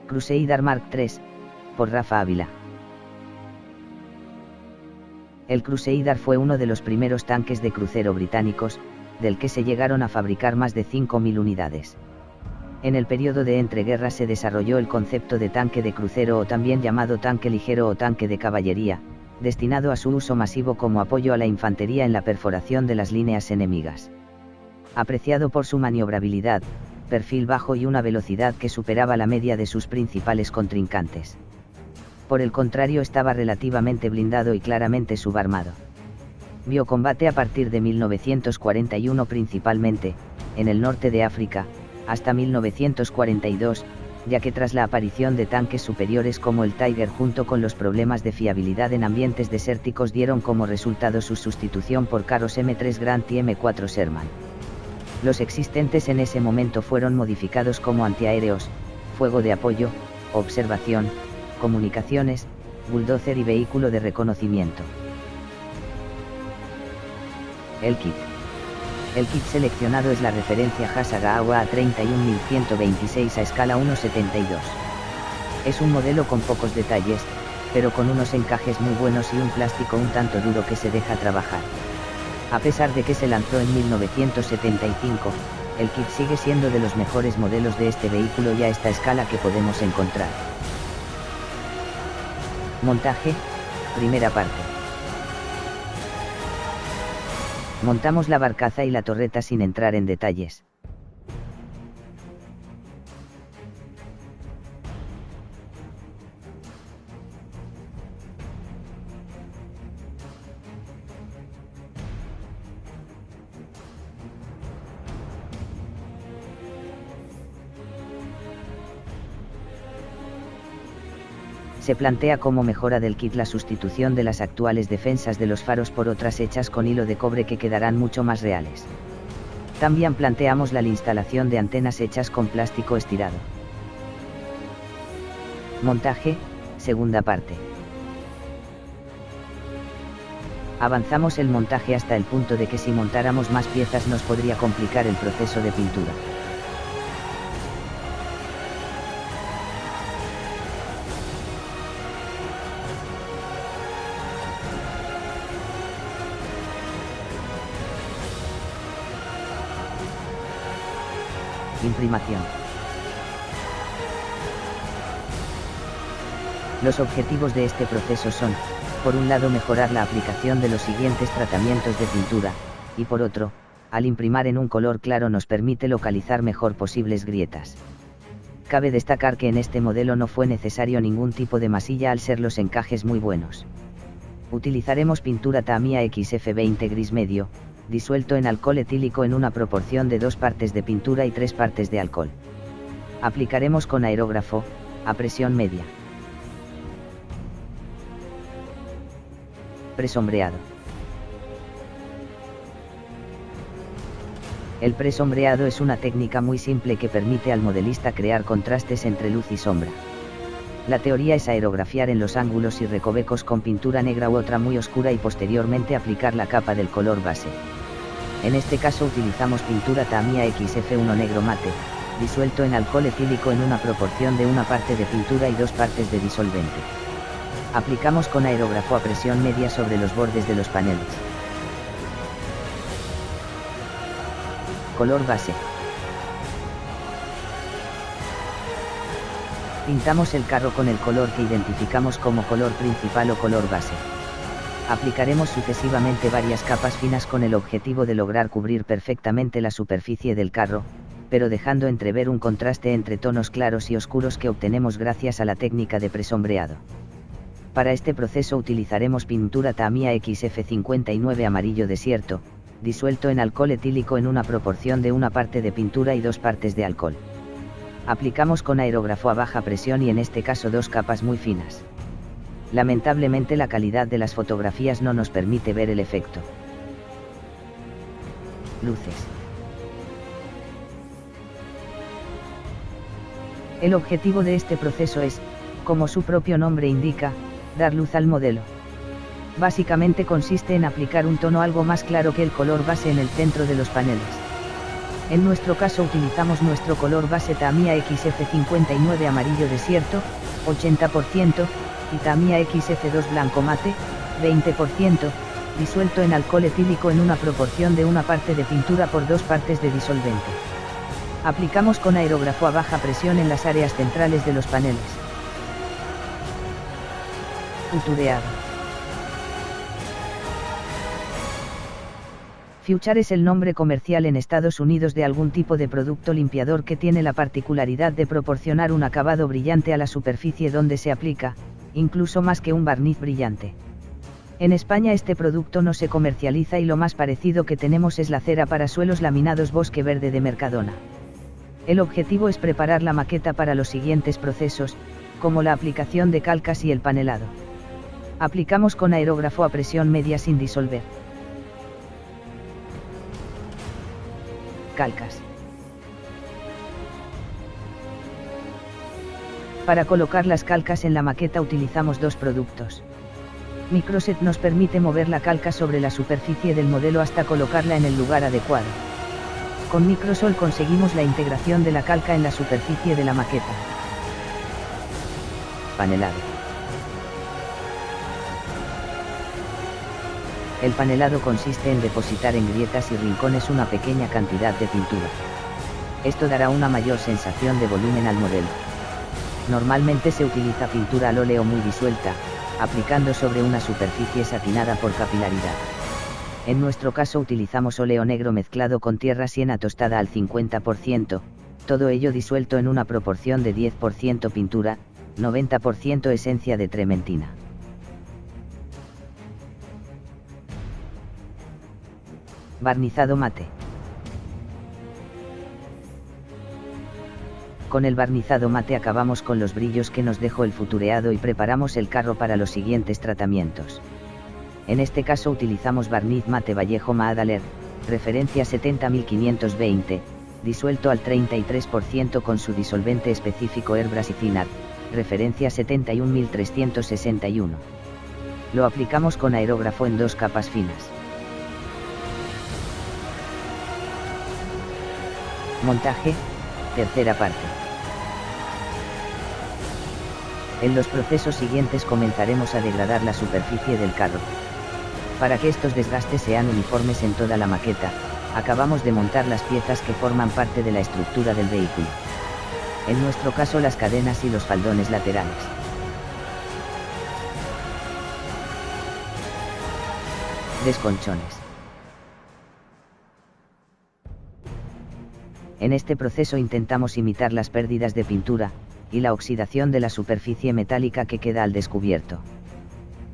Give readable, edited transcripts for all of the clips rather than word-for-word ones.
Crusader Mark III, por Rafa Ávila. El Crusader fue uno de los primeros tanques de crucero británicos, del que se llegaron a fabricar más de 5.000 unidades. En el periodo de entreguerras se desarrolló el concepto de tanque de crucero o también llamado tanque ligero o tanque de caballería, destinado a su uso masivo como apoyo a la infantería en la perforación de las líneas enemigas. Apreciado por su maniobrabilidad, perfil bajo y una velocidad que superaba la media de sus principales contrincantes. Por el contrario, estaba relativamente blindado y claramente subarmado. Vio combate a partir de 1941 principalmente, en el norte de África, hasta 1942, ya que tras la aparición de tanques superiores como el Tiger junto con los problemas de fiabilidad en ambientes desérticos dieron como resultado su sustitución por carros M3 Grant y M4 Sherman. Los existentes en ese momento fueron modificados como antiaéreos, fuego de apoyo, observación, comunicaciones, bulldozer y vehículo de reconocimiento. El kit. El kit seleccionado es la referencia Hasaga A31126 a escala 1.72. Es un modelo con pocos detalles, pero con unos encajes muy buenos y un plástico un tanto duro que se deja trabajar. A pesar de que se lanzó en 1975, el kit sigue siendo de los mejores modelos de este vehículo y a esta escala que podemos encontrar. Montaje, primera parte. Montamos la barcaza y la torreta sin entrar en detalles. Se plantea como mejora del kit la sustitución de las actuales defensas de los faros por otras hechas con hilo de cobre que quedarán mucho más reales. También planteamos la instalación de antenas hechas con plástico estirado. Montaje, segunda parte. Avanzamos el montaje hasta el punto de que si montáramos más piezas nos podría complicar el proceso de pintura. Imprimación. Los objetivos de este proceso son, por un lado mejorar la aplicación de los siguientes tratamientos de pintura, y por otro, al imprimar en un color claro nos permite localizar mejor posibles grietas. Cabe destacar que en este modelo no fue necesario ningún tipo de masilla al ser los encajes muy buenos. Utilizaremos pintura Tamiya XF20 gris medio, disuelto en alcohol etílico en una proporción de 2 partes de pintura y 3 partes de alcohol. Aplicaremos con aerógrafo, a presión media. Presombreado. El presombreado es una técnica muy simple que permite al modelista crear contrastes entre luz y sombra. La teoría es aerografiar en los ángulos y recovecos con pintura negra u otra muy oscura y posteriormente aplicar la capa del color base. En este caso utilizamos pintura Tamiya XF1 negro mate, disuelto en alcohol etílico en una proporción de 1 parte de pintura y 2 partes de disolvente. Aplicamos con aerógrafo a presión media sobre los bordes de los paneles. Color base. Pintamos el carro con el color que identificamos como color principal o color base. Aplicaremos sucesivamente varias capas finas con el objetivo de lograr cubrir perfectamente la superficie del carro, pero dejando entrever un contraste entre tonos claros y oscuros que obtenemos gracias a la técnica de presombreado. Para este proceso utilizaremos pintura Tamiya XF59 amarillo desierto, disuelto en alcohol etílico en una proporción de 1 parte de pintura y 2 partes de alcohol. Aplicamos con aerógrafo a baja presión y en este caso 2 capas muy finas. Lamentablemente la calidad de las fotografías no nos permite ver el efecto. Luces. El objetivo de este proceso es, como su propio nombre indica, dar luz al modelo. Básicamente consiste en aplicar un tono algo más claro que el color base en el centro de los paneles. En nuestro caso utilizamos nuestro color base Tamiya XF59 amarillo desierto, 80%, y Tamiya XF2 blanco mate, 20%, disuelto en alcohol etílico en una proporción de 1 parte de pintura por 2 partes de disolvente. Aplicamos con aerógrafo a baja presión en las áreas centrales de los paneles. Futureado. Future es el nombre comercial en Estados Unidos de algún tipo de producto limpiador que tiene la particularidad de proporcionar un acabado brillante a la superficie donde se aplica, incluso más que un barniz brillante. En España este producto no se comercializa y lo más parecido que tenemos es la cera para suelos laminados Bosque Verde de Mercadona. El objetivo es preparar la maqueta para los siguientes procesos, como la aplicación de calcas y el panelado. Aplicamos con aerógrafo a presión media sin disolver. Calcas. Para colocar las calcas en la maqueta utilizamos dos productos. Microset nos permite mover la calca sobre la superficie del modelo hasta colocarla en el lugar adecuado. Con Microsol conseguimos la integración de la calca en la superficie de la maqueta. Panelado. El panelado consiste en depositar en grietas y rincones una pequeña cantidad de pintura. Esto dará una mayor sensación de volumen al modelo. Normalmente se utiliza pintura al óleo muy disuelta, aplicando sobre una superficie satinada por capilaridad. En nuestro caso utilizamos óleo negro mezclado con tierra siena tostada al 50%, todo ello disuelto en una proporción de 10% pintura, 90% esencia de trementina. Barnizado mate. Con el barnizado mate acabamos con los brillos que nos dejó el futureado y preparamos el carro para los siguientes tratamientos. En este caso utilizamos barniz mate Vallejo Maadaler, referencia 70520, disuelto al 33% con su disolvente específico Airbrush y Thinner, referencia 71361. Lo aplicamos con aerógrafo en 2 capas finas. Montaje, tercera parte. En los procesos siguientes comenzaremos a degradar la superficie del carro. Para que estos desgastes sean uniformes en toda la maqueta, acabamos de montar las piezas que forman parte de la estructura del vehículo. En nuestro caso las cadenas y los faldones laterales. Desconchones. En este proceso intentamos imitar las pérdidas de pintura, y la oxidación de la superficie metálica que queda al descubierto.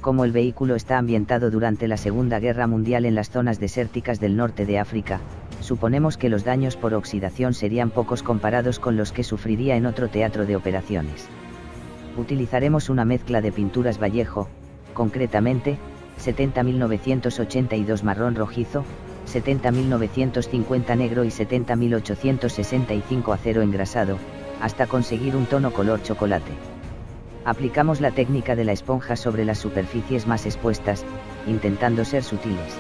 Como el vehículo está ambientado durante la Segunda Guerra Mundial en las zonas desérticas del norte de África, suponemos que los daños por oxidación serían pocos comparados con los que sufriría en otro teatro de operaciones. Utilizaremos una mezcla de pinturas Vallejo, concretamente, 70.982 marrón rojizo, 70.950 negro y 70.865 acero engrasado, hasta conseguir un tono color chocolate. Aplicamos la técnica de la esponja sobre las superficies más expuestas, intentando ser sutiles.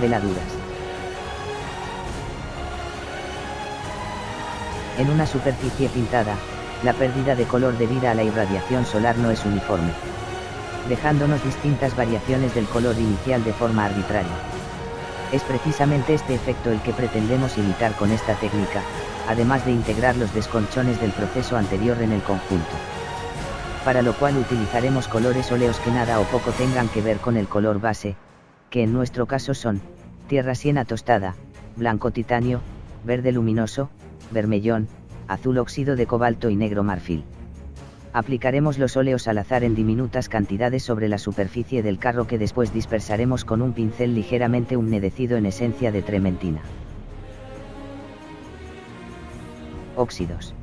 Veladuras. En una superficie pintada, la pérdida de color debido a la irradiación solar no es uniforme, dejándonos distintas variaciones del color inicial de forma arbitraria. Es precisamente este efecto el que pretendemos imitar con esta técnica, además de integrar los desconchones del proceso anterior en el conjunto. Para lo cual utilizaremos colores óleos que nada o poco tengan que ver con el color base, que en nuestro caso son, tierra siena tostada, blanco titanio, verde luminoso, vermellón, azul óxido de cobalto y negro marfil. Aplicaremos los óleos al azar en diminutas cantidades sobre la superficie del carro que después dispersaremos con un pincel ligeramente humedecido en esencia de trementina. Óxidos.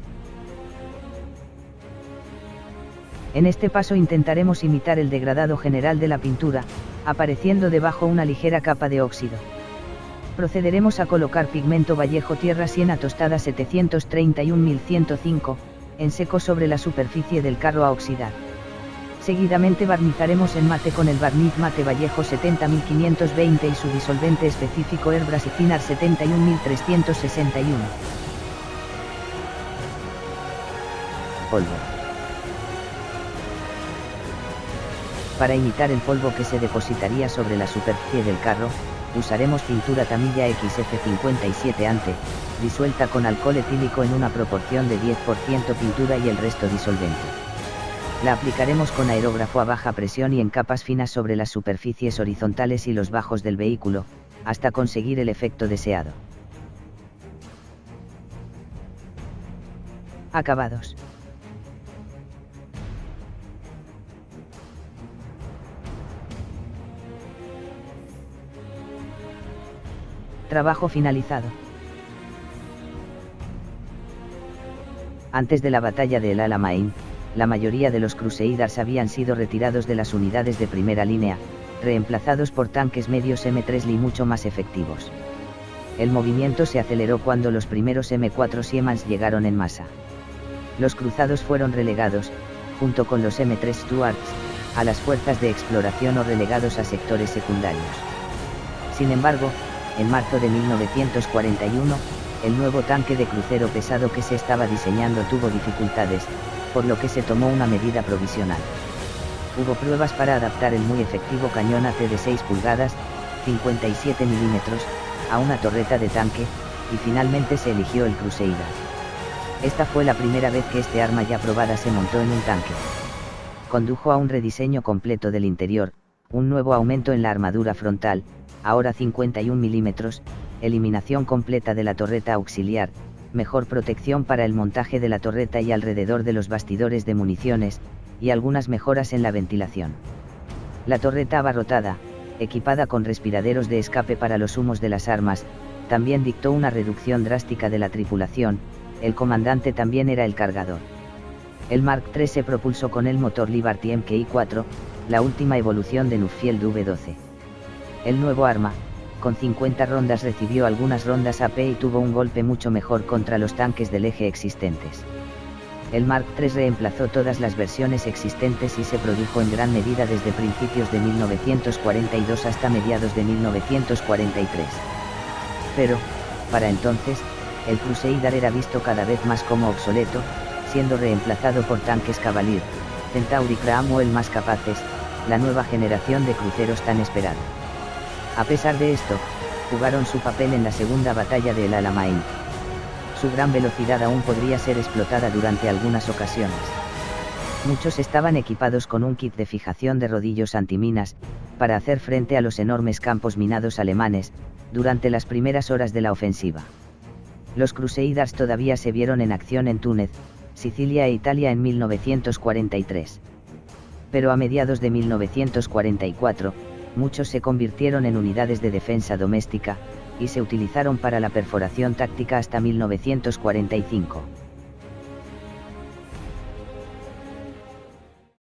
En este paso intentaremos imitar el degradado general de la pintura, apareciendo debajo una ligera capa de óxido. Procederemos a colocar pigmento Vallejo Tierra Siena tostada 731.105, en seco sobre la superficie del carro a oxidar. Seguidamente barnizaremos en mate con el barniz mate Vallejo 70520 y su disolvente específico Airbrush Thinner 71361. Polvo. Para imitar el polvo que se depositaría sobre la superficie del carro, usaremos pintura Tamiya XF57 Ante, disuelta con alcohol etílico en una proporción de 10% pintura y el resto disolvente. La aplicaremos con aerógrafo a baja presión y en capas finas sobre las superficies horizontales y los bajos del vehículo, hasta conseguir el efecto deseado. Acabados. Trabajo finalizado. Antes de la batalla de El Alamein, la mayoría de los Crusaders habían sido retirados de las unidades de primera línea, reemplazados por tanques medios M3 Lee mucho más efectivos. El movimiento se aceleró cuando los primeros M4 Siemens llegaron en masa. Los cruzados fueron relegados, junto con los M3 Stuarts, a las fuerzas de exploración o relegados a sectores secundarios. Sin embargo, en marzo de 1941, el nuevo tanque de crucero pesado que se estaba diseñando tuvo dificultades, por lo que se tomó una medida provisional. Hubo pruebas para adaptar el muy efectivo cañón AT de 6 pulgadas, 57 milímetros, a una torreta de tanque, y finalmente se eligió el Crusader. Esta fue la primera vez que este arma ya probada se montó en un tanque. Condujo a un rediseño completo del interior, un nuevo aumento en la armadura frontal, ahora 51 milímetros, eliminación completa de la torreta auxiliar, mejor protección para el montaje de la torreta y alrededor de los bastidores de municiones, y algunas mejoras en la ventilación. La torreta abarrotada, equipada con respiraderos de escape para los humos de las armas, también dictó una reducción drástica de la tripulación. El comandante también era el cargador. El Mark III se propulsó con el motor Liberty Mki-4, la última evolución de Nuffield V12. El nuevo arma, con 50 rondas recibió algunas rondas AP y tuvo un golpe mucho mejor contra los tanques del eje existentes. El Mark III reemplazó todas las versiones existentes y se produjo en gran medida desde principios de 1942 hasta mediados de 1943. Pero, para entonces, el Crusader era visto cada vez más como obsoleto, siendo reemplazado por tanques Cavalier, Centauri Cromwell más capaces, la nueva generación de cruceros tan esperada. A pesar de esto, jugaron su papel en la segunda batalla de El Alamein. Su gran velocidad aún podría ser explotada durante algunas ocasiones. Muchos estaban equipados con un kit de fijación de rodillos antiminas, para hacer frente a los enormes campos minados alemanes, durante las primeras horas de la ofensiva. Los Crusaders todavía se vieron en acción en Túnez, Sicilia e Italia en 1943. Pero a mediados de 1944, muchos se convirtieron en unidades de defensa doméstica, y se utilizaron para la perforación táctica hasta 1945.